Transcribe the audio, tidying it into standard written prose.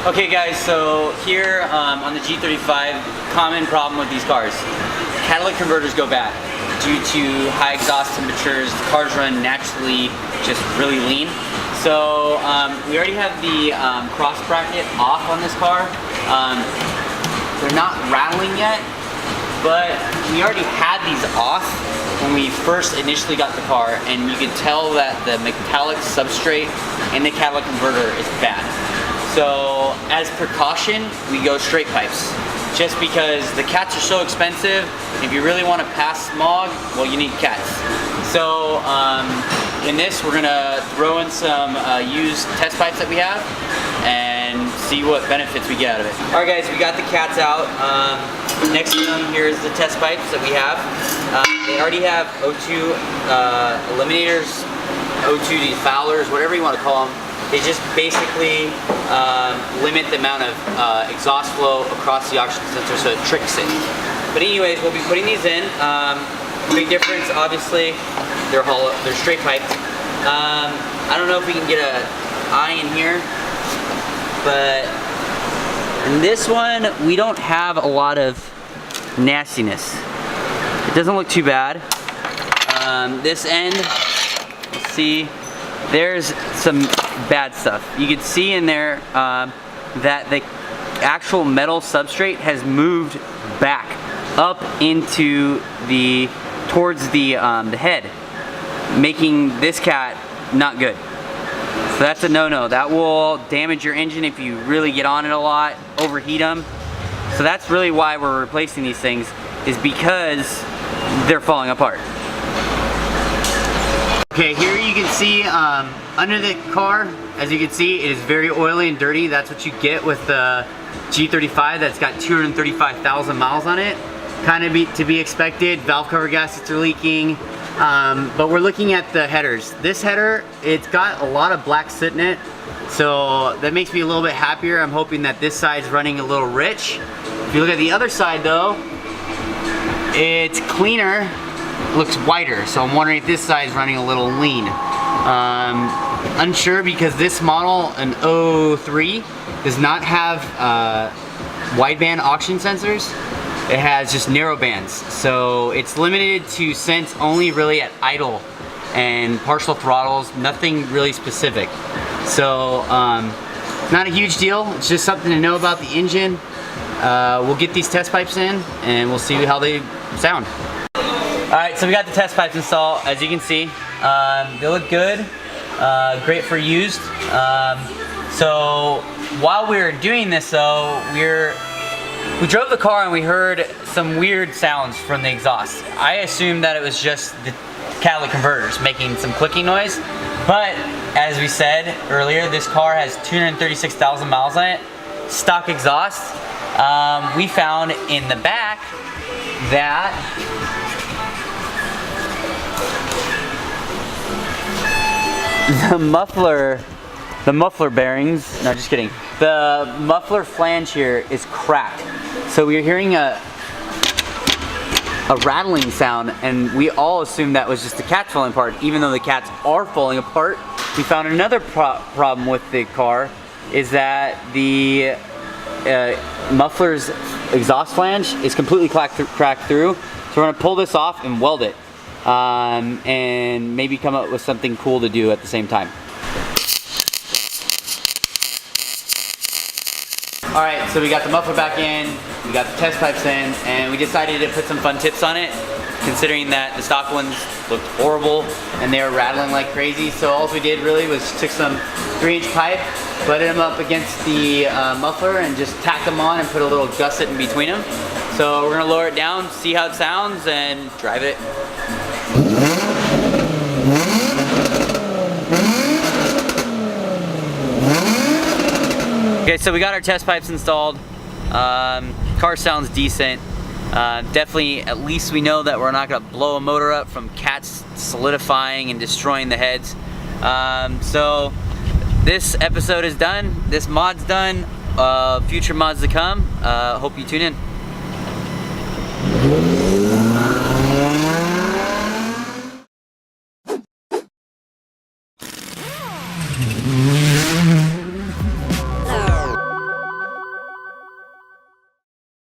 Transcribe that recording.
Okay guys, so here on the G35, common problem with these cars. Catalytic converters go bad due to high exhaust temperatures. The cars run naturally just really lean. So we already have the cross bracket off on this car. They're not rattling yet, but we already had these off when we first initially got the car, and you could tell that the metallic substrate in the catalytic converter is bad. So as precaution, we go straight pipes. Just because the cats are so expensive, if you really want to pass smog, well, you need cats. So in this, we're gonna throw in some used test pipes that we have and see what benefits we get out of it. All right guys, we got the cats out. Next to them, here's the test pipes that we have. They already have O2 eliminators, O2 defowlers, whatever you want to call them. They just basically limit the amount of exhaust flow across the oxygen sensor, so it tricks it. But anyways, we'll be putting these in. Big difference, obviously, they're hollow, they're straight piped. I don't know if we can get an eye in here, but in this one, we don't have a lot of nastiness. It doesn't look too bad. This end, let's see, there's some bad stuff. You can see in there that the actual metal substrate has moved back up into towards the head, making this cat not good. So that's a no-no. That will damage your engine if you really get on it a lot, overheat them. So that's really why we're replacing these things, is because they're falling apart. Okay, here you can see under the car, as you can see, it is very oily and dirty. That's what you get with the G35 that's got 235,000 miles on it. Kind of to be expected. Valve cover gaskets are leaking. But we're looking at the headers. This header, it's got a lot of black soot in it, so that makes me a little bit happier. I'm hoping that this side's running a little rich. If you look at the other side though, it's cleaner. Looks whiter, so I'm wondering if this side is running a little lean. Unsure, because this model, an 03, does not have wideband oxygen sensors. It has just narrow bands, so it's limited to sense only really at idle and partial throttles, nothing really specific. So not a huge deal, it's just something to know about the engine. We'll get these test pipes in and we'll see how they sound. Alright, so we got the test pipes installed. As you can see, they look good, great for used. So while we were doing this though, we drove the car and we heard some weird sounds from the exhaust. I assumed that it was just the catalytic converters making some clicking noise, but as we said earlier, this car has 236,000 miles on it, stock exhaust. We found in the back that the muffler bearings, no, just kidding. The muffler flange here is cracked. So we're hearing a rattling sound, and we all assumed that was just the cats falling apart, even though the cats are falling apart. We found another problem with the car, is that the muffler's exhaust flange is completely cracked through. So we're gonna pull this off and weld it. And maybe come up with something cool to do at the same time. Alright, so we got the muffler back in, we got the test pipes in, and we decided to put some fun tips on it, considering that the stock ones looked horrible and they were rattling like crazy. So all we did really was took some 3-inch pipe, butted them up against the muffler, and just tacked them on and put a little gusset in between them. So we're gonna lower it down, see how it sounds, and drive it. Okay, so we got our test pipes installed. Car sounds decent. Definitely, at least we know that we're not gonna blow a motor up from cats solidifying and destroying the heads. So this episode is done. This mod's done. Future mods to come. Hope you tune in.